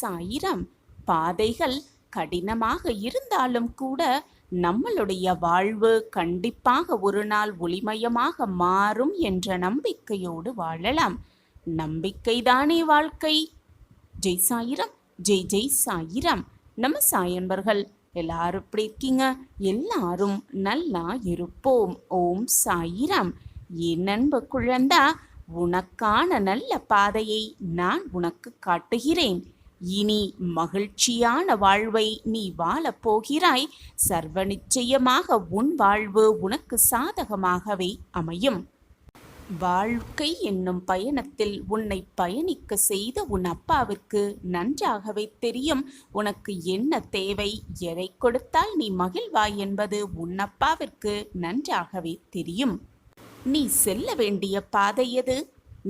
சாயிரம். பாதைகள் கடினமாக இருந்தாலும் கூட நம்மளுடைய வாழ்வு கண்டிப்பாக ஒரு நாள் ஒளிமயமாக மாறும் என்ற நம்பிக்கையோடு வாழலாம். நம்பிக்கைதானே வாழ்க்கை. ஜெய் சாயிரம், ஜெய் ஜெய் சாயிரம். நம்ம சாயன்பர்கள் எல்லாரும் எப்படி இருக்கீங்க? எல்லாரும் நல்லா இருப்போம். ஓம் சாயிரம். என் அன்பு குழந்தா, உனக்கான நல்ல பாதையை நான் உனக்கு காட்டுகிறேன். இனி மகிழ்ச்சியான வாழ்வை நீ வாழப் போகிறாய். சர்வ நிச்சயமாக உன் வாழ்வு உனக்கு சாதகமாகவே அமையும். வாழ்க்கை என்னும் பயணத்தில் உன்னை பயணிக்க செய்த உன் அப்பாவிற்கு நன்றாகவே தெரியும் உனக்கு என்ன தேவை, எதை கொடுத்தால் நீ மகிழ்வாய் என்பது உன் அப்பாவிற்கு நன்றாகவே தெரியும். நீ செல்ல வேண்டிய பாதை எது,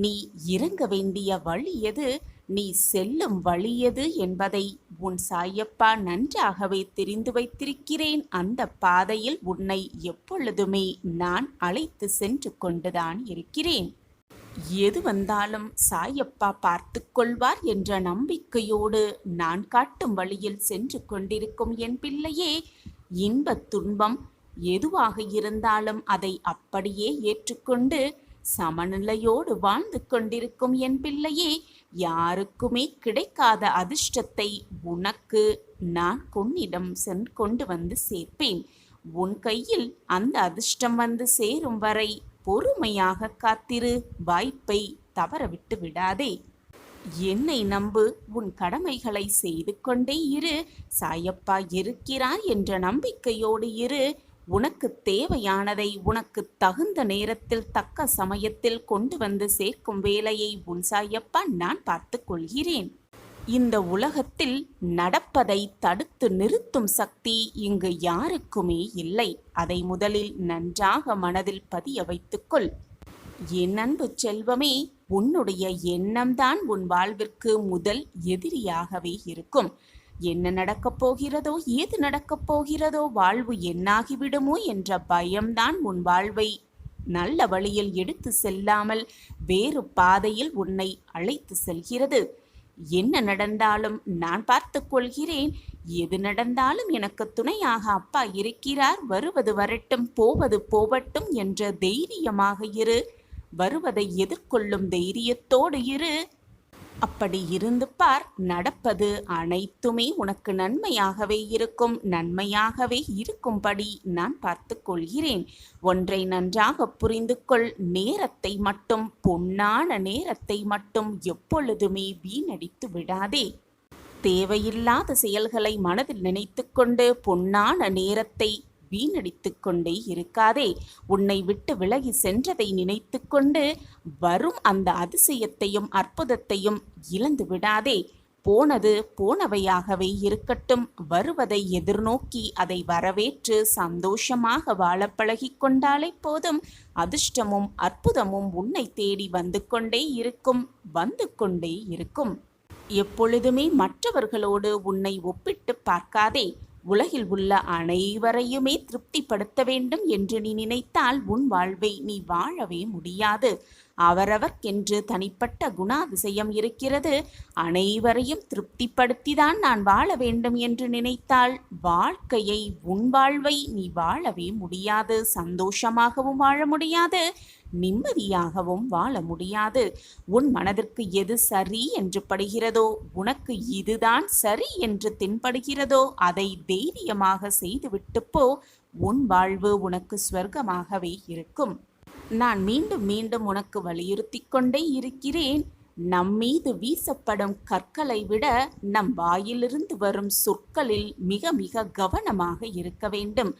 நீ இறங்க வேண்டிய வழி எது, நீ செல்லும் வழி எது என்பதை உன் சாயப்பா நன்றாகவே தெரிந்து வைத்திருக்கிறேன். அந்த பாதையில் உன்னை எப்பொழுதுமே நான் அழைத்து சென்று கொண்டுதான் இருக்கிறேன். எது வந்தாலும் சாயப்பா பார்த்து கொள்வார் என்ற நம்பிக்கையோடு நான் காட்டும் வழியில் சென்று கொண்டிருக்கும் என் பிள்ளையே, இன்பத் துன்பம் எதுவாக இருந்தாலும் அதை அப்படியே ஏற்றுக்கொண்டு சமநிலையோடு வாழ்ந்து கொண்டிருக்கும் என் பிள்ளையே, யாருக்குமே கிடைக்காத அதிர்ஷ்டத்தை உனக்கு நான் உன்னிடம் கொண்டு வந்து சேர்ப்பேன். உன் கையில் அந்த அதிர்ஷ்டம் வந்து சேரும் வரை பொறுமையாக காத்திரு. வாய்ப்பை தவறவிட்டு விடாதே. என்னை நம்பு, உன் கடமைகளை செய்து கொண்டே இரு. சாயப்பா இருக்கிறார் என்ற நம்பிக்கையோடு இரு. உனக்கு தேவையானதை உனக்கு தகுந்த நேரத்தில் தக்க சமயத்தில் கொண்டு வந்து சேர்க்கும் வேலையை உன் சாயப்பா நான் பார்த்து கொள்கிறேன். இந்த உலகத்தில் நடப்பதை தடுத்து நிறுத்தும் சக்தி இங்கு யாருக்குமே இல்லை. அதை முதலில் நன்றாக மனதில் பதிய வைத்துக்கொள். என் அன்பு செல்வமே, உன்னுடைய எண்ணம்தான் உன் வாழ்விற்கு முதல் எதிரியாகவே இருக்கும். என்ன நடக்கப் போகிறதோ, ஏது நடக்கப் போகிறதோ, வாழ்வு என்னாகிவிடுமோ என்ற பயம்தான் உன் வாழ்வை நல்ல வழியில் எடுத்து செல்லாமல் வேறு பாதையில் உன்னை அழைத்து செல்கிறது. என்ன நடந்தாலும் நான் பார்த்து கொள்கிறேன். எது நடந்தாலும் எனக்கு துணையாக அப்பா இருக்கிறார். வருவது வரட்டும், போவது போவட்டும் என்ற தைரியமாக இரு. வருவதை எதிர்கொள்ளும் தைரியத்தோடு இரு. அப்படி இருந்து பார், நடப்பது அனைத்துமே உனக்கு நன்மையாகவே இருக்கும். நன்மையாகவே இருக்கும்படி நான் பார்த்து கொள்கிறேன். ஒன்றை நன்றாக புரிந்து கொள். நேரத்தை மட்டும், பொன்னான நேரத்தை மட்டும் எப்பொழுதுமே வீணடித்து விடாதே. தேவையில்லாத செயல்களை மனதில் நினைத்து கொண்டு பொன்னான நேரத்தை வீணடித்து கொண்டே இருக்காதே. உன்னை விட்டு விலகி சென்றதை நினைத்து கொண்டு வரும் அந்த அதிசயத்தையும் அற்புதத்தையும் இழந்து விடாதே. போனது போனவையாகவே இருக்கட்டும். வருவதை எதிர்நோக்கி அதை வரவேற்று சந்தோஷமாக வாழ பழகி கொண்டாலே போதும். அதிர்ஷ்டமும் அற்புதமும் உன்னை தேடி வந்து கொண்டே இருக்கும், வந்து கொண்டே இருக்கும். எப்பொழுதுமே மற்றவர்களோடு உன்னை ஒப்பிட்டு பார்க்காதே. உலகில் உள்ள அனைவரையுமே திருப்திப்படுத்த வேண்டும் என்று நீ நினைத்தால் உன் வாழ்வை நீ வாழவே முடியாது. அவரவர்க்கென்று தனிப்பட்ட குணாதிசயம் இருக்கிறது. அனைவரையும் திருப்திப்படுத்திதான் நான் வாழ வேண்டும் என்று நினைத்தால் வாழ்க்கையை, உன் வாழ்வை நீ வாழவே முடியாது. சந்தோஷமாகவும் வாழ முடியாது, நிம்மதியாகவும் வாழ முடியாது. உன் மனதிற்கு எது சரி என்று படுகிறதோ, உனக்கு இதுதான் சரி என்று தென்படுகிறதோ அதை தைரியமாக செய்துவிட்டு போ. உன் வாழ்வு உனக்கு ஸ்வர்க்கமாகவே இருக்கும். நான் மீண்டும் மீண்டும் உனக்கு வலியுறுத்தி கொண்டே இருக்கிறேன். நம்மீது வீசப்படும் கற்களை விட நம் வாயிலிருந்து வரும் சொற்களில் மிக மிக கவனமாக இருக்க வேண்டும்.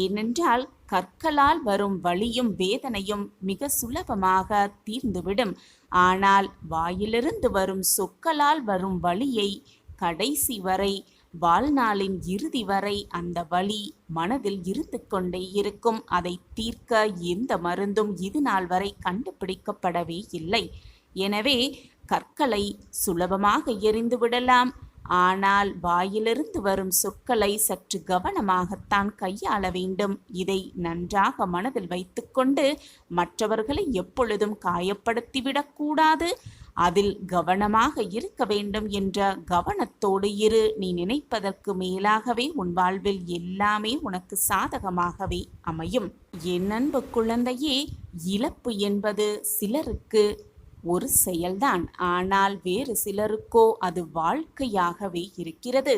ஏனென்றால் கற்களால் வரும் வலியும் வேதனையும் மிக சுலபமாக தீர்ந்துவிடும். ஆனால் வாயிலிருந்து வரும் சொற்களால் வரும் வலியை கடைசி வரை, வாழ்நாளின் இறுதி வரை அந்த வலி மனதில் இருந்து கொண்டே இருக்கும். அதை தீர்க்க எந்த மருந்தும் இது நாள் வரை கண்டுபிடிக்கப்படவே இல்லை. எனவே கற்களை சுலபமாக எறிந்து விடலாம். ஆனால் வாயிலிருந்து வரும் சொற்களை சற்று கவனமாகத்தான் கையாள வேண்டும். இதை நன்றாக மனதில் வைத்துக்கொண்டு மற்றவர்களை எப்பொழுதும் காயப்படுத்திவிடக்கூடாது. அதில் கவனமாக இருக்க வேண்டும் என்ற கவனத்தோடு இரு. நீ நினைப்பதற்கு மேலாகவே உன் வாழ்வில் எல்லாமே உனக்கு சாதகமாகவே அமையும். என் அன்பு குழந்தையே, இழப்பு என்பது சிலருக்கு ஒரு செயல்தான், ஆனால் வேறு சிலருக்கோ அது வாழ்க்கையாகவே இருக்கிறது.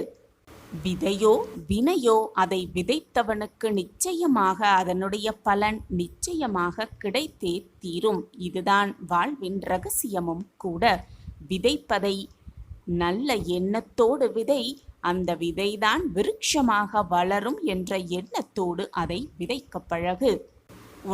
விதையோ வினையோ அதை விதைத்தவனுக்கு நிச்சயமாக அதனுடைய பலன் நிச்சயமாக கிடைத்தே தீரும். இதுதான் வாழ்வின் ரகசியமும் கூட. விதைப்பதை நல்ல எண்ணத்தோடு விதை, அந்த விதைதான் விருட்சமாக வளரும் என்ற எண்ணத்தோடு அதை விதைக்க பழகு.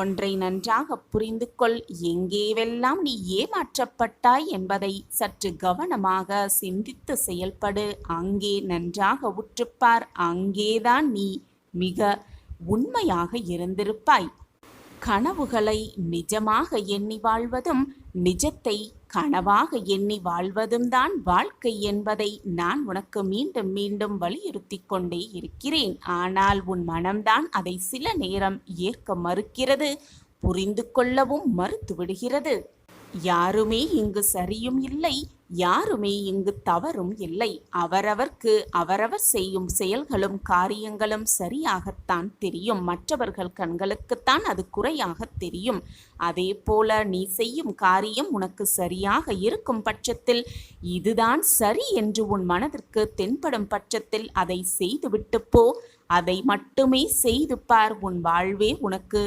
ஒன்றை நன்றாக புரிந்து கொள். எங்கேவெல்லாம் நீ ஏமாற்றப்பட்டாய் என்பதை சற்று கவனமாக சிந்தித்து செயல்படு. அங்கே நன்றாக உற்றுப்பார். அங்கேதான் நீ மிக உண்மையாக இருந்திருப்பாய். கனவுகளை நிஜமாக எண்ணி வாழ்வதும் நிஜத்தை கனவாக எண்ணி வாழ்வதும் தான் வாழ்க்கை என்பதை நான் உனக்கு மீண்டும் மீண்டும் வலியுறுத்தி கொண்டே இருக்கிறேன். ஆனால் உன் மனம்தான் அதை சில நேரம் ஏற்க மறுக்கிறது, புரிந்து கொள்ளவும் மறுத்து விடுகிறது. யாருமே இங்கு சரியும் இல்லை, யாருமே இங்கு தவறும் இல்லை. அவரவர்க்கு அவரவர் செய்யும் செயல்களும் காரியங்களும் சரியாகத்தான் தெரியும். மற்றவர்கள் கண்களுக்குத்தான் அது குறையாக தெரியும். அதே போல நீ செய்யும் காரியம் உனக்கு சரியாக இருக்கும் பட்சத்தில், இதுதான் சரி என்று உன் மனதிற்கு தென்படும் பட்சத்தில் அதை செய்துவிட்டு போ. அதை மட்டுமே செய்து பார். உன் வாழ்வே உனக்கு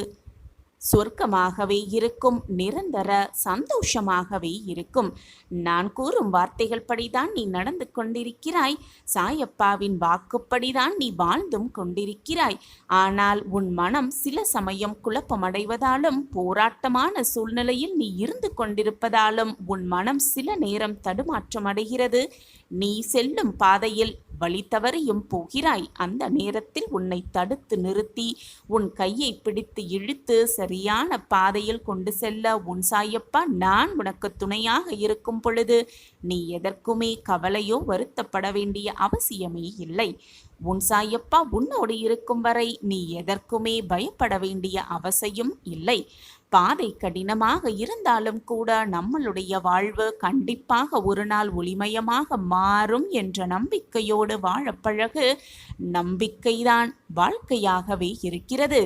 சொர்க்கமாகவே இருக்கும், நிரந்தர சந்தோஷமாகவே இருக்கும். நான் கூறும் வார்த்தைகள் படிதான் நீ நடந்து கொண்டிருக்கிறாய். சாயப்பாவின் வாக்குப்படிதான் நீ வாழ்ந்தும் கொண்டிருக்கிறாய். ஆனால் உன் மனம் சில சமயம் குழப்பமடைவதாலும் போராட்டமான சூழ்நிலையில் நீ இருந்து கொண்டிருப்பதாலும் உன் மனம் சில நேரம் தடுமாற்றமடைகிறது. நீ செல்லும் பாதையில் வழி தவறியும் போகிறாய். அந்த நேரத்தில் உன்னை தடுத்து நிறுத்தி உன் கையை பிடித்து இழுத்து சரியான பாதையில் கொண்டு செல்ல உன் சாயப்பா நான் உனக்கு துணையாக இருக்கும் பொழுது நீ எதற்குமே கவலையோ வருத்தப்பட வேண்டிய அவசியமே இல்லை. உன் சாயப்பா உன்னோடு இருக்கும் வரை நீ எதற்குமே பயப்பட வேண்டிய அவசியம் இல்லை. பாதை கடினமாக இருந்தாலும் கூட நம்மளுடைய வாழ்வு கண்டிப்பாக ஒரு நாள் ஒளிமயமாக மாறும் என்ற நம்பிக்கையோடு வாழப்பழகு. நம்பிக்கைதான் வாழ்க்கையாகவே இருக்கிறது.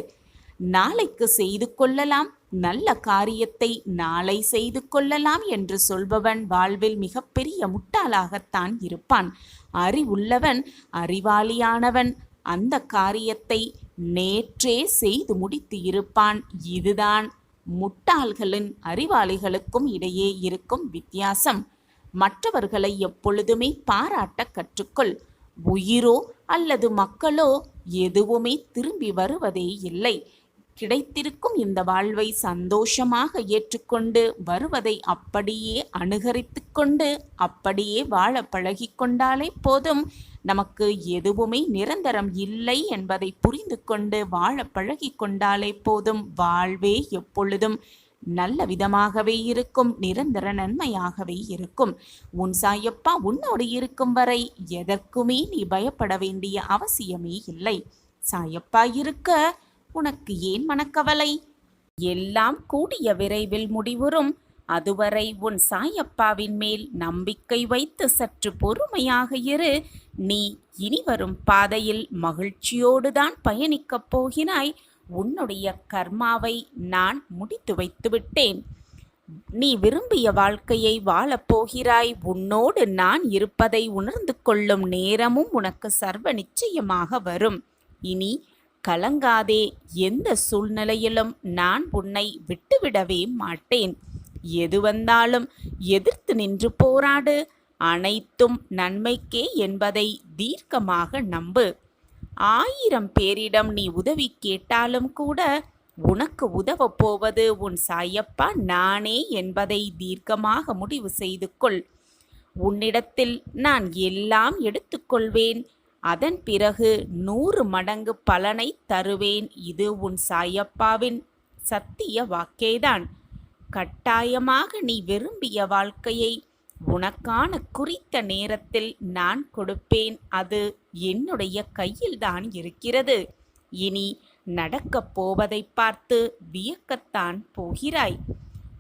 நாளைக்கு செய்து கொள்ளலாம், நல்ல காரியத்தை நாளை செய்து கொள்ளலாம் என்று சொல்பவன் வாழ்வில் மிகப்பெரிய முட்டாளாகத்தான் இருப்பான். அறிவுள்ளவன், அறிவாளியானவன் அந்த காரியத்தை நேற்றே செய்து முடித்து இருப்பான். இதுதான் முட்டாள்களின் அறிவாளிகளுக்கும் இடையே இருக்கும் வித்தியாசம். மற்றவர்களை எப்பொழுதுமே பாராட்ட கற்றுக்கொள். உயிரோ அல்லது மக்களோ எதுவுமே திரும்பி வருவதே இல்லை. கிடைத்திருக்கும் இந்த வாழ்வை சந்தோஷமாக ஏற்றுக்கொண்டு வருவதை அப்படியே அனுகரித்து கொண்டு அப்படியே வாழ பழகி கொண்டாலே போதும். நமக்கு எதுவுமே நிரந்தரம் இல்லை என்பதை புரிந்து கொண்டு வாழ பழகி கொண்டாலே போதும். வாழ்வே எப்பொழுதும் நல்ல விதமாகவே இருக்கும், நிரந்தர நன்மையாகவே இருக்கும். உன் சாயப்பா உன்னோடு இருக்கும் வரை எதற்குமே நீ பயப்பட வேண்டிய அவசியமே இல்லை. சாயப்பா இருக்க உனக்கு ஏன் மனக்கவலை? எல்லாம் கூடிய விரைவில் முடிவுறும். அதுவரை உன் சாயப்பாவின் மேல் நம்பிக்கை வைத்து சற்று பொறுமையாக இரு. நீ இனி வரும் பாதையில் மகிழ்ச்சியோடுதான் பயணிக்கப் போகிறாய். உன்னுடைய கர்மாவை நான் முடித்து வைத்து விட்டேன். நீ விரும்பிய வாழ்க்கையை வாழப்போகிறாய். உன்னோடு நான் இருப்பதை உணர்ந்து கொள்ளும் நேரமும் உனக்கு சர்வ நிச்சயமாக வரும். இனி கலங்காதே. எந்த சூழ்நிலையிலும் நான் உன்னை விட்டுவிடவே மாட்டேன். எது வந்தாலும் எதிர்த்து நின்று போராடு. அனைத்தும் நன்மைக்கே என்பதை தீர்க்கமாக நம்பு. 1000 பேரிடம் நீ உதவி கேட்டாலும் கூட உனக்கு உதவப் போவது உன் சாயப்பா நானே என்பதை தீர்க்கமாக முடிவு செய்து கொள். உன்னிடத்தில் நான் எல்லாம் எடுத்துக்கொள்வேன். அதன் பிறகு 100 மடங்கு பலனை தருவேன். இது உன் சாயப்பாவின் சத்திய வாக்கேதான். கட்டாயமாக நீ விரும்பிய வாழ்க்கையை உனக்கான குறித்த நேரத்தில் நான் கொடுப்பேன். அது என்னுடைய கையில்தான் இருக்கிறது. இனி நடக்கப் போவதை பார்த்து வியக்கத்தான் போகிறாய்.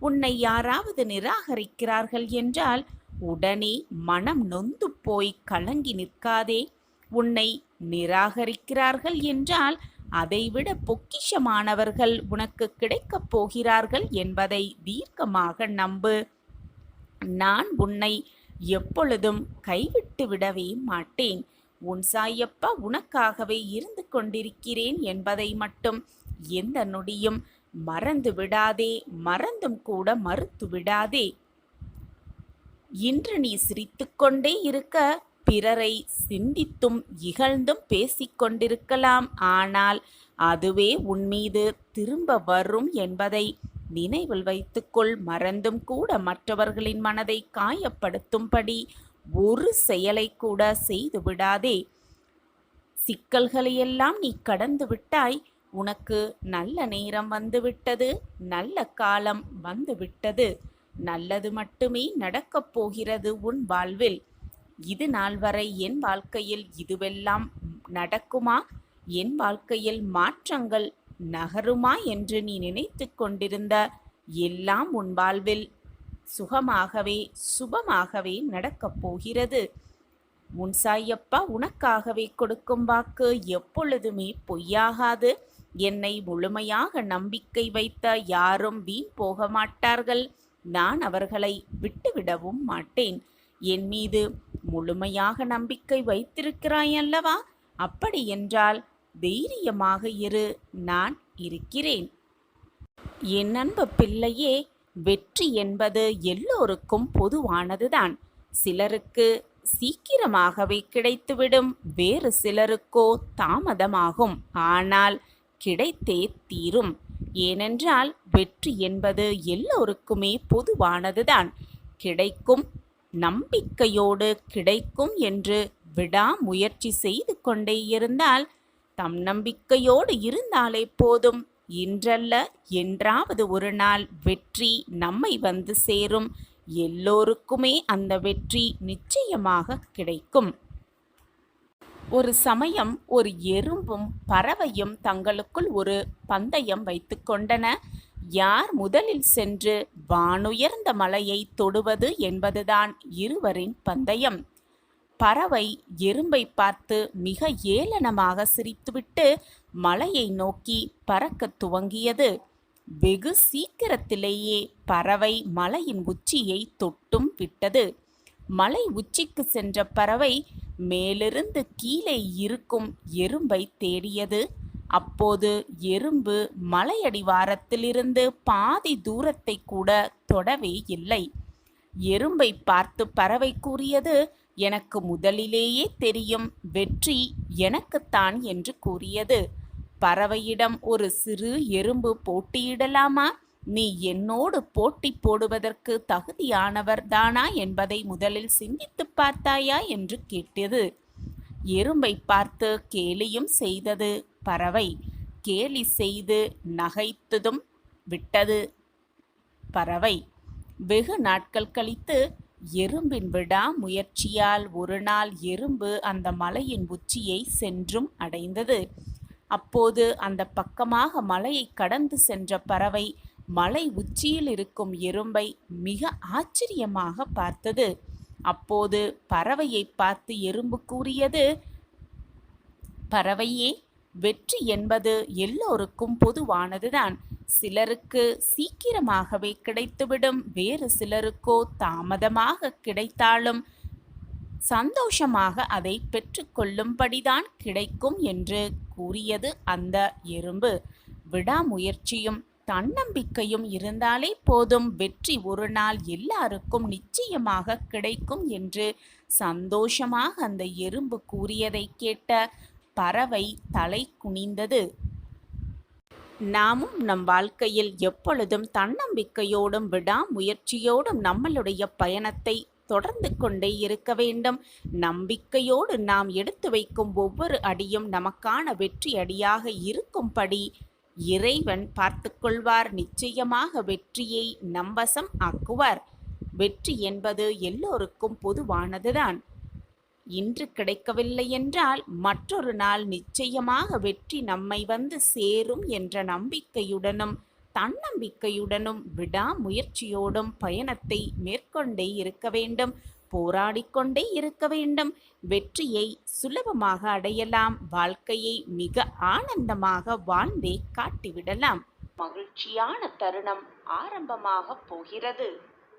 உன்னை யாராவது நிராகரிக்கிறார்கள் என்றால் உடனே மனம் நொந்து போய் கலங்கி நிற்காதே. உன்னை நிராகரிக்கிறார்கள் என்றால் அதைவிட பொக்கிஷமானவர்கள் உனக்கு கிடைக்கப் போகிறார்கள் என்பதை தீர்க்கமாக நம்பு. நான் உன்னை எப்பொழுதும் கைவிட்டு விடவே மாட்டேன். உன் சாயப்பா உனக்காகவே இருந்து கொண்டிருக்கிறேன் என்பதை மட்டும் எந்த நொடியும் மறந்து விடாதே, மறந்தும் கூட மறுத்து விடாதே. இன்று நீ சிரித்துக்கொண்டே இருக்க பிறரை சிந்தித்தும் இகழ்ந்தும் பேசிக்கொண்டிருக்கலாம். ஆனால் அதுவே உன்மீது திரும்ப வரும் என்பதை நினைவில் வைத்துக்கொள். மறந்தும் கூட மற்றவர்களின் மனதை காயப்படுத்தும்படி ஒரு செயலை கூட செய்து விடாதே. சிக்கல்களையெல்லாம் நீ கடந்து விட்டாய். உனக்கு நல்ல நேரம் வந்துவிட்டது, நல்ல காலம் வந்துவிட்டது. நல்லது மட்டுமே நடக்கப் போகிறது உன் வாழ்வில். இது நாள் வரை என் வாழ்க்கையில் இதுவெல்லாம் நடக்குமா, என் வாழ்க்கையில் மாற்றங்கள் நகருமா என்று நீ நினைத்து கொண்டிருந்த எல்லாம் உன் வாழ்வில் சுகமாகவே சுபமாகவே நடக்கப் போகிறது. உன் சாயப்பா உனக்காகவே கொடுக்கும் வாக்கு எப்பொழுதுமே பொய்யாகாது. என்னை முழுமையாக நம்பிக்கை வைத்த யாரும் வீண் போக மாட்டார்கள். நான் அவர்களை விட்டுவிடவும் மாட்டேன். என் மீது முழுமையாக நம்பிக்கை வைத்திருக்கிறாய் அல்லவா? அப்படி என்றால் தைரியமாக இரு, நான் இருக்கிறேன். என் அன்பு பிள்ளையே, வெற்றி என்பது எல்லோருக்கும் பொதுவானதுதான். சிலருக்கு சீக்கிரமாகவே கிடைத்துவிடும், வேறு சிலருக்கோ தாமதமாகும். ஆனால் கிடைத்தே தீரும். ஏனென்றால் வெற்றி என்பது எல்லோருக்குமே பொதுவானதுதான். கிடைக்கும் நம்பிக்கையோடு கிடைக்கும் என்று விடாமுயற்சி செய்து கொண்டே இருந்தால், தம் நம்பிக்கையோடு இருந்தாலே போதும். இன்றல்ல என்றாவது ஒரு நாள் வெற்றி நம்மை வந்து சேரும். எல்லோருக்குமே அந்த வெற்றி நிச்சயமாக கிடைக்கும். ஒரு சமயம் ஒரு எறும்பும் பறவையும் தங்களுக்குள் ஒரு பந்தயம் வைத்து கொண்டன. யார் முதலில் சென்று வானுயர்ந்த மலையை தொடுவது என்பதுதான் இருவரின் பந்தயம். பறவை எறும்பை பார்த்து மிக ஏளனமாக சிரித்துவிட்டு மலையை நோக்கி பறக்கத் துவங்கியது. வெகு சீக்கிரத்திலேயே பறவை மலையின் உச்சியை தொட்டும் விட்டது. மலை உச்சிக்கு சென்ற பறவை மேலிருந்து கீழே இருக்கும் எறும்பை தேடியது. அப்போது எறும்பு மலையடிவாரத்திலிருந்து பாதி தூரத்தை கூட தொடவே இல்லை. எறும்பை பார்த்து பறவை கூறியது, எனக்கு முதலிலேயே தெரியும், வெற்றி எனக்குத்தான் என்று கூறியது. பறவையிடம் ஒரு சிறு எறும்பு போட்டியிடலாமா? நீ என்னோடு போட்டி போடுவதற்கு தகுதியானவர் தானா என்பதை முதலில் சிந்தித்து பார்த்தாயா என்று கேட்டது. எறும்பை பார்த்து கேலியும் செய்தது பறவை. கேலி செய்து நகைத்ததும் விட்டது பறவை. வெகு நாட்கள் கழித்து எறும்பின் விடாமுயற்சியால் ஒரு நாள் எறும்பு அந்த மலையின் உச்சியை சென்றும் அடைந்தது. அப்போது அந்த பக்கமாக மலையை கடந்து சென்ற பறவை மலை உச்சியில் இருக்கும் எறும்பை மிக ஆச்சரியமாக பார்த்தது. அப்போது பறவையை பார்த்து எறும்பு கூறியது, பறவையே, வெற்றி என்பது எல்லோருக்கும் பொதுவானதுதான். சிலருக்கு சீக்கிரமாகவே கிடைத்துவிடும், வேறு சிலருக்கோ தாமதமாக கிடைத்தாலும் சந்தோஷமாக அதை பெற்றுக்கொள்ளும்படிதான் கிடைக்கும் என்று கூறியது அந்த எறும்பு. விடாமுயற்சியும் தன்னம்பிக்கையும் இருந்தாலே போதும், வெற்றி ஒரு நாள் எல்லாருக்கும் நிச்சயமாக கிடைக்கும் என்று சந்தோஷமாக அந்த எறும்பு கூறியதை கேட்ட பறவை தலை குனிந்தது. நாமும் நம் வாழ்க்கையில் எப்பொழுதும் தன்னம்பிக்கையோடும் விடாமுயற்சியோடும் நம்மளுடைய பயணத்தை தொடர்ந்து கொண்டே இருக்க வேண்டும். நம்பிக்கையோடு நாம் எடுத்து வைக்கும் ஒவ்வொரு அடியும் நமக்கான வெற்றி அடியாக இருக்கும்படி இறைவன் பார்த்து கொள்வார். நிச்சயமாக வெற்றியை நம்பசம் ஆக்குவார். வெற்றி என்பது எல்லோருக்கும் பொதுவானதுதான். இன்று கிடைக்கவில்லை என்றால் மற்றொரு நாள் நிச்சயமாக வெற்றி நம்மை வந்து சேரும் என்ற நம்பிக்கையுடனும் தன்னம்பிக்கையுடனும் விடாமுயற்சியோடும் பயணத்தை மேற்கொண்டே இருக்க வேண்டும். போராடிக்கொண்டே இருக்க வேண்டும். வெற்றியை சுலபமாக அடையலாம். வாழ்க்கையை மிக ஆனந்தமாக வாழ்ந்தே காட்டிவிடலாம். மகிழ்ச்சியான தருணம் ஆரம்பமாக போகிறது.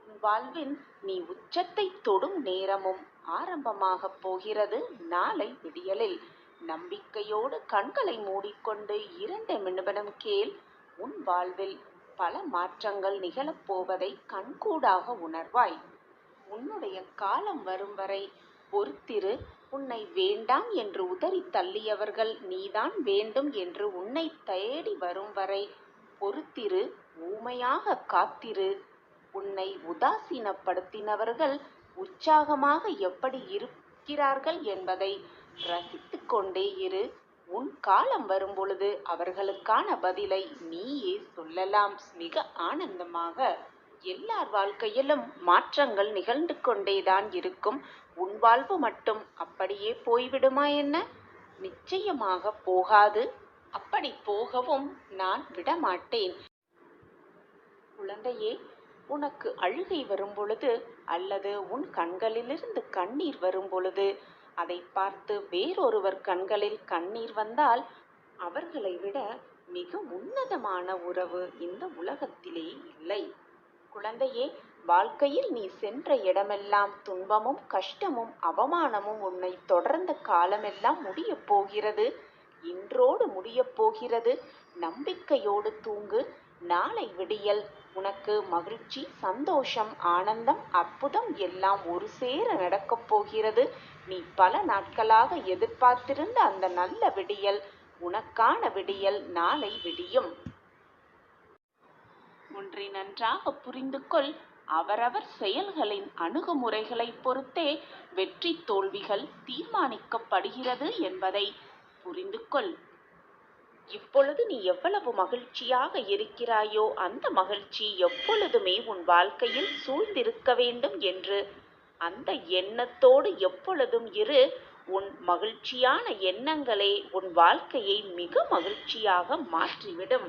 உன் வாழ்வின் நீ உச்சத்தை தொடும் நேரமும் ஆரம்பமாக போகிறது. நாளை விடியலில் நம்பிக்கையோடு கண்களை மூடிக்கொண்டு 2 நிமிடம் கேள். உன் வாழ்வில் பல மாற்றங்கள் நிகழப்போவதை கண்கூடாக உணர்வாய். உன்னுடைய காலம் வரும் வரை பொறுத்திரு. உன்னை வேண்டாம் என்று உதறி தள்ளியவர்கள் நீதான் வேண்டும் என்று உன்னை தேடி வரும் வரை பொறுத்திரு. ஊமையாக காத்திரு. உன்னை உதாசீனப்படுத்தினவர்கள் உற்சாகமாக எப்படி இருக்கிறார்கள் என்பதை ரசித்து கொண்டே இரு. உன் காலம் வரும்பொழுது அவர்களுக்கான பதிலை நீயே சொல்லலாம் மிக ஆனந்தமாக. எல்லார் வாழ்க்கையிலும் மாற்றங்கள் நிகழ்ந்து கொண்டேதான் இருக்கும். உன் வாழ்வு மட்டும் அப்படியே போய்விடுமா என்ன? நிச்சயமாக போகாது. அப்படி போகவும் நான் விடமாட்டேன். குழந்தையே, உனக்கு அழுகை வரும் பொழுது அல்லது உன் கண்களிலிருந்து கண்ணீர் வரும் பொழுது அதை பார்த்து வேறொருவர் கண்களில் கண்ணீர் வந்தால் அவர்களை விட மிக உன்னதமான உறவு இந்த உலகத்திலே இல்லை. குழந்தையே, வாழ்க்கையில் நீ சென்ற இடமெல்லாம் துன்பமும் கஷ்டமும் அவமானமும் உன்னை தொடர்ந்த காலமெல்லாம் முடியப் போகிறது. இன்றோடு முடியப் போகிறது. நம்பிக்கையோடு தூங்கு. நாளை விடியல் உனக்கு மகிழ்ச்சி, சந்தோஷம், ஆனந்தம், அற்புதம் எல்லாம் ஒரு சேர நடக்கப் போகிறது. நீ பல நாட்களாக எதிர்பார்த்திருந்த அந்த நல்ல விடியல், உனக்கான விடியல் நாளை விடியும். ஒன்றை நன்றாக புரிந்து கொள். அவரவர் செயல்களின் அணுகுமுறைகளை பொறுத்தே வெற்றி தோல்விகள் தீர்மானிக்கப்படுகிறது என்பதை புரிந்து கொள். இப்பொழுது நீ எவ்வளவு மகிழ்ச்சியாக இருக்கிறாயோ அந்த மகிழ்ச்சி எப்பொழுதுமே உன் வாழ்க்கையில் சூழ்ந்திருக்க வேண்டும் என்று அந்த எண்ணத்தோடு எப்பொழுதும் இரு. உன் மகிழ்ச்சியான எண்ணங்களே உன் வாழ்க்கையை மிக மகிழ்ச்சியாக மாற்றிவிடும்.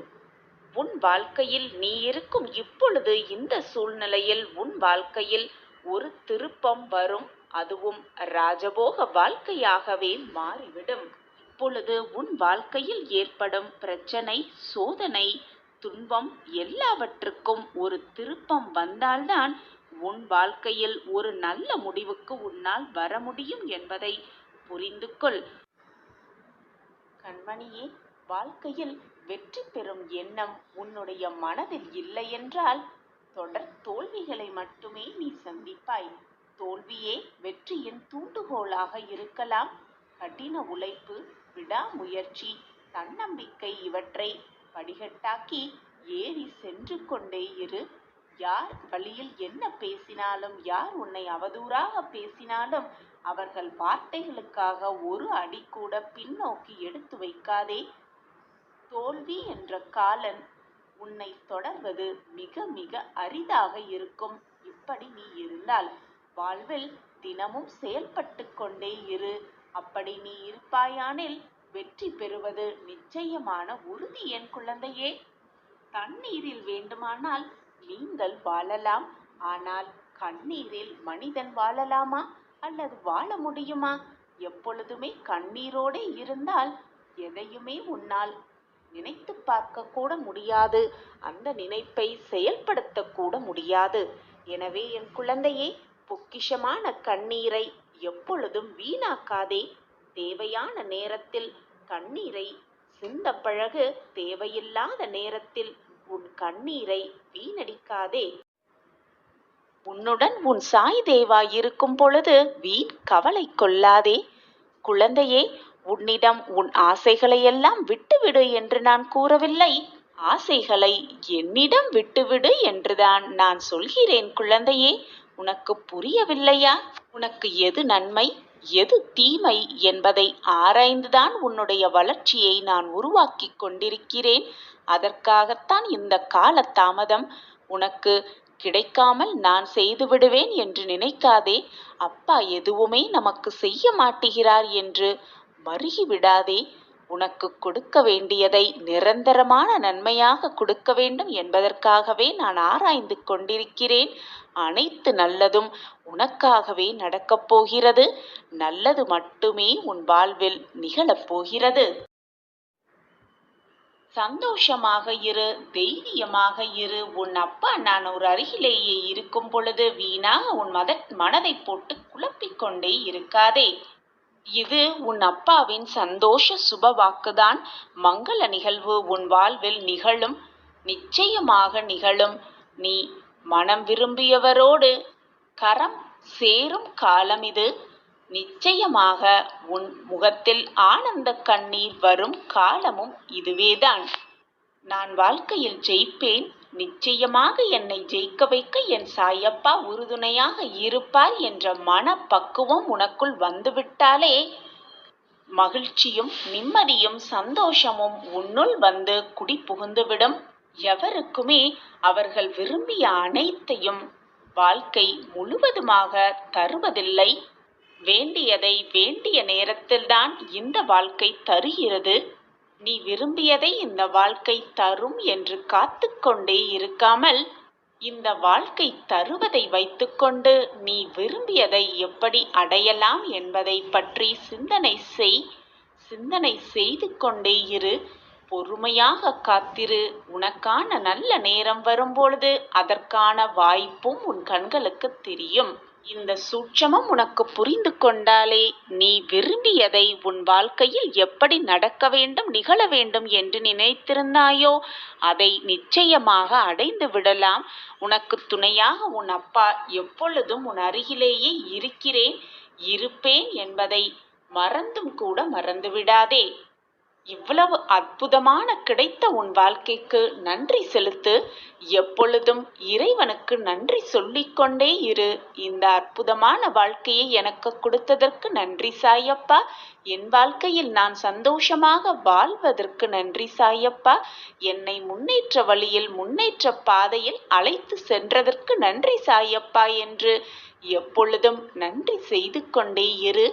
உன் வாழ்க்கையில் நீ இருக்கும் இப்பொழுது இந்த சூழ்நிலையில் உன் வாழ்க்கையில் ஒரு திருப்பம் வரும். அதுவும் ராஜபோக வாழ்க்கையாகவே மாறிவிடும். இப்பொழுது உன் வாழ்க்கையில் ஏற்படும் பிரச்சனை, சோதனை, துன்பம் எல்லாவற்றுக்கும் ஒரு திருப்பம் வந்தால்தான் உன் வாழ்க்கையில் ஒரு நல்ல முடிவுக்கு உன்னால் வர முடியும் என்பதை புரிந்து கொள். கண்மணியே, வாழ்க்கையில் வெற்றி பெறும் எண்ணம் உன்னுடைய மனதில் இல்லை என்றால் தொடர் தோல்விகளை மட்டுமே நீ சந்திப்பாய். தோல்வியே வெற்றியின் தூண்டுகோலாக இருக்கலாம். கடின உழைப்பு, விடாமுயற்சி, தன்னம்பிக்கை இவற்றை படிகட்டாக்கி ஏறி சென்று கொண்டே இரு. யார் வழியில் என்ன பேசினாலும், யார் உன்னை அவதூறாக பேசினாலும் அவர்கள் வார்த்தைகளுக்காக ஒரு அடி கூட பின்னோக்கி எடுத்து வைக்காதே. தோல்வி என்ற காலன் உன்னை தொடர்வது மிக மிக அரிதாக இருக்கும். இப்படி நீ இருந்தால் வாழ்வில் தினமும் செயல்பட்டு கொண்டே இரு. அப்படி நீ இருப்பாயானில் வெற்றி பெறுவது நிச்சயமான உறுதி. என் குழந்தையே, தண்ணீரில் வேண்டுமானால் நீங்கள் வாழலாம். ஆனால் கண்ணீரில் மனிதன் வாழலாமா அல்லது வாழ முடியுமா? எப்பொழுதுமே கண்ணீரோடு இருந்தால் எதையுமே உன்னால் நினைத்து பார்க்க கூட முடியாது. அந்த நினைப்பை செயல்படுத்த கூட முடியாது. எனவே என் குழந்தையே, பொக்கிஷமான கண்ணீரை எப்பொழுதும் வீணாக்காதே. தேவையான நேரத்தில் கண்ணீரை சிந்த பழகு. தேவையில்லாத நேரத்தில் உன் கண்ணீரை வீணடிக்காதே. உன்னுடன் உன் சாய் தேவா இருக்கும் பொழுது வீண் கவலை கொள்ளாதே. குழந்தையே, உன்னிடம் உன் ஆசைகளையெல்லாம் விட்டுவிடு என்று நான் கூறவில்லை. ஆசைகளை என்னிடம் விட்டுவிடு என்றுதான் நான் சொல்கிறேன். குழந்தையே, உனக்கு புரியவில்லையா? உனக்கு எது நன்மை, எது தீமை என்பதை ஆராய்ந்துதான் உன்னுடைய வளர்ச்சியை நான் உருவாக்கி கொண்டிருக்கிறேன். அதற்காகத்தான் இந்த கால தாமதம். உனக்கு கிடைக்காமல் நான் செய்து விடுவேன் என்று நினைக்காதே. அப்பா எதுவுமே நமக்கு செய்ய மாட்டுகிறார் என்று மருகி விடாதே. உனக்கு கொடுக்க வேண்டியதை நிரந்தரமான நன்மையாக கொடுக்க வேண்டும் என்பதற்காகவே நான் ஆராய்ந்து கொண்டிருக்கிறேன். அனைத்து நல்லதும் உனக்காகவே நடக்கப் போகிறது. நல்லது மட்டுமே உன் வாழ்வில் நிகழப் போகிறது. சந்தோஷமாக இரு, தைரியமாக இரு. உன் அப்பா நான் ஒரு அருகிலேயே இருக்கும் பொழுது வீணாக உன் மனதை போட்டு குழப்பிக் கொண்டே இருக்காதே. இது உன் அப்பாவின் சந்தோஷ சுப வாக்குதான். மங்கள நிகழ்வு உன் வாழ்வில் நிகழும், நிச்சயமாக நிகழும். நீ மனம் விரும்பியவரோடு கரம் சேரும் காலம் இது. நிச்சயமாக உன் முகத்தில் ஆனந்த கண்ணீர் வரும் காலமும் இதுவேதான். நான் வாழ்க்கையில் ஜெயிப்பேன், நிச்சயமாக என்னை ஜெயிக்க வைக்க என் சாயப்பா உறுதுணையாக இருப்பார் என்ற மனப்பக்குவம் உனக்குள் வந்துவிட்டாலே மகிழ்ச்சியும் நிம்மதியும் சந்தோஷமும் உன்னுள் வந்து குடி புகுந்துவிடும். எவருக்குமே அவர்கள் விரும்பிய அனைத்தையும் வாழ்க்கை முழுவதுமாக தருவதில்லை. வேண்டியதை வேண்டிய நேரத்தில்தான் இந்த வாழ்க்கை தருகிறது. நீ விரும்பியதை இந்த வாழ்க்கை தரும் என்று காத்து கொண்டே இருக்காமல், இந்த வாழ்க்கை தருவதை வைத்துக்கொண்டு நீ விரும்பியதை எப்படி அடையலாம் என்பதை பற்றி சிந்தனை செய்து கொண்டே இரு. பொறுமையாக காத்திரு. உனக்கான நல்ல நேரம் வரும்பொழுது அதற்கான வாய்ப்பும் உன் கண்களுக்கு தெரியும். இந்த சூட்சமம் உனக்கு புரிந்து கொண்டாலே நீ விரும்பியதை உன் வாழ்க்கையில் எப்படி நடக்க வேண்டும், நிகழ வேண்டும் என்று நினைத்திருந்தாயோ அதை நிச்சயமாக அடைந்து விடலாம். உனக்கு துணையாக உன் அப்பா எப்பொழுதும் உன் அருகிலேயே இருப்பேன் என்பதை மறந்தும் கூட மறந்துவிடாதே. இவ்வளவு அற்புதமான கிடைத்த உன் வாழ்க்கைக்கு நன்றி செலுத்து. எப்பொழுதும் இறைவனுக்கு நன்றி சொல்லிக்கொண்டே இரு. இந்த அற்புதமான வாழ்க்கையை எனக்கு கொடுத்ததற்கு நன்றி சாயப்பா. என் வாழ்க்கையில் நான் சந்தோஷமாக வாழ்வதற்கு நன்றி சாயப்பா. என்னை முன்னேற்ற வழியில், முன்னேற்ற பாதையில் அழைத்து சென்றதற்கு நன்றி சாயப்பா என்று எப்பொழுதும் நன்றி செய்து கொண்டே இரு.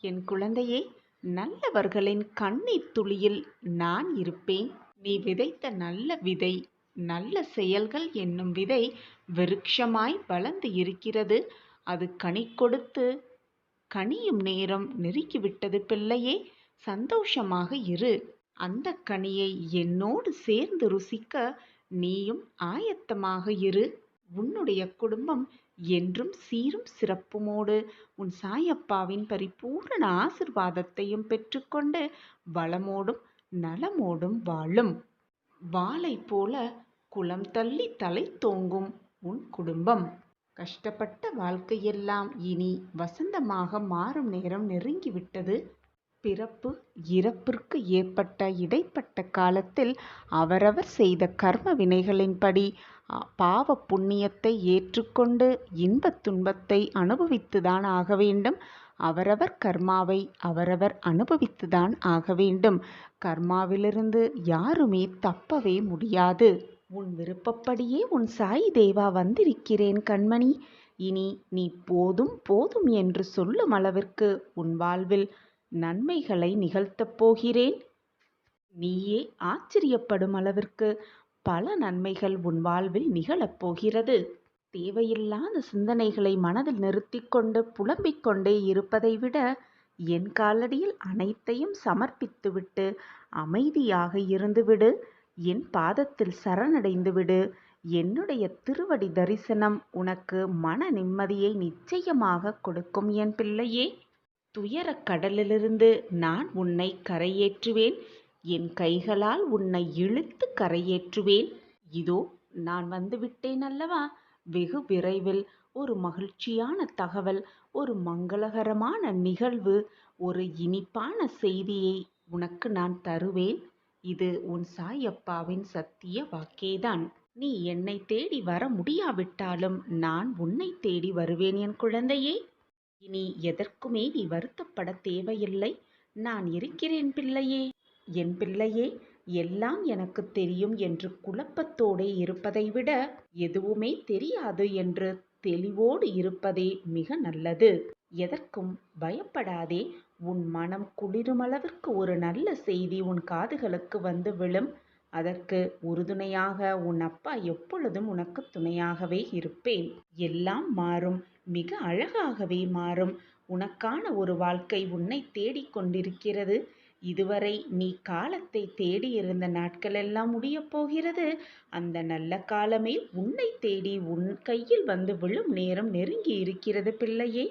என் குழந்தையே, நல்லவர்களின் கண்ணீர் துளியில் நான் இருப்பேன். நீ விதைத்த நல்ல விதை, நல்ல செயல்கள் என்னும் விதை விருட்சமாய் வளர்ந்து இருக்கிறது. அது கனி கொடுத்து கனியும் நேரம் நெருங்கிவிட்டது பிள்ளையே. சந்தோஷமாக இரு. அந்த கனியை என்னோடு சேர்ந்து ருசிக்க நீயும் ஆயத்தமாக இரு. உன்னுடைய குடும்பம் என்றும் சீரும் சிறப்புமோடு உன் சாயப்பாவின் பரிபூரண ஆசிர்வாதத்தையும் பெற்றுக்கொண்டு வளமோடும் நலமோடும் வாழும். வாளை போல குளம் தள்ளி தலை தோங்கும் உன் குடும்பம். கஷ்டப்பட்ட வாழ்க்கையெல்லாம் இனி வசந்தமாக மாறும் நேரம் நெருங்கிவிட்டது. பிறப்பு இறப்பிற்கு ஏற்பட்ட இடைப்பட்ட காலத்தில் அவரவர் செய்த கர்ம வினைகளின்படி பாவ புண்ணியத்தை ஏற்றுக்கொண்டு இன்பத் துன்பத்தை அனுபவித்துதான் ஆக வேண்டும். அவரவர் கர்மாவை அவரவர் அனுபவித்துதான் ஆக வேண்டும். கர்மாவிலிருந்து யாருமே தப்பவே முடியாது. உன் விருப்பப்படியே உன் சாய் தேவா வந்திருக்கிறேன் கண்மணி. இனி நீ போதும் போதும் என்று சொல்லும் அளவிற்கு உன் வாழ்வில் நன்மைகளை நிகழ்த்தப் போகிறேன். நீயே ஆச்சரியப்படும் அளவிற்கு பல நன்மைகள் உன் வாழ்வில் நிகழப்போகிறது. தேவையில்லாத சிந்தனைகளை மனதில் நிறுத்தி கொண்டு புலம்பிக் கொண்டே இருப்பதை விட என் காலடியில் அனைத்தையும் சமர்ப்பித்துவிட்டு அமைதியாக இருந்துவிடு. என் பாதத்தில் சரணடைந்துவிடு. என்னுடைய திருவடி தரிசனம் உனக்கு மன நிம்மதியை நிச்சயமாக கொடுக்கும் என் பிள்ளையே. துயரக் கடலிலிருந்து நான் உன்னை கரையேற்றுவேன். என் கைகளால் உன்னை இழுத்து கரையேற்றுவேன். இதோ நான் வந்துவிட்டேன் அல்லவா. வெகு விரைவில் ஒரு மகிழ்ச்சியான தகவல், ஒரு மங்களகரமான நிகழ்வு, ஒரு இனிப்பான செய்தியை உனக்கு நான் தருவேன். இது உன் சாயப்பாவின் சத்திய வாக்கேதான். நீ என்னை தேடி வர முடியாவிட்டாலும் நான் உன்னை தேடி வருவேன் என் குழந்தையே. இனி எதற்குமே நீ வருத்தப்பட தேவையில்லை. நான் இருக்கிறேன் பிள்ளையே. என் பிள்ளையே, எல்லாம் எனக்கு தெரியும் என்று குழப்பத்தோடு இருப்பதை விட எதுவுமே தெரியாது என்று தெளிவோடு இருப்பதே மிக நல்லது. எதற்கும் பயப்படாதே. உன் மனம் குளிருமளவிற்கு ஒரு நல்ல செய்தி உன் காதுகளுக்கு வந்து விழும். அதற்கு உறுதுணையாக உன் அப்பா எப்பொழுதும் உனக்கு துணையாகவே இருப்பேன். எல்லாம் மாறும், மிக அழகாகவே மாறும். உனக்கான ஒரு வாழ்க்கை உன்னை தேடிக் கொண்டிருக்கிறது. இதுவரை நீ காலத்தை தேடியிருந்த நாட்களெல்லாம் முடியப் போகிறது. அந்த நல்ல காலமே உன்னை தேடி உன் கையில் வந்து விழும் நேரம் நெருங்கி இருக்கிறது பிள்ளையே.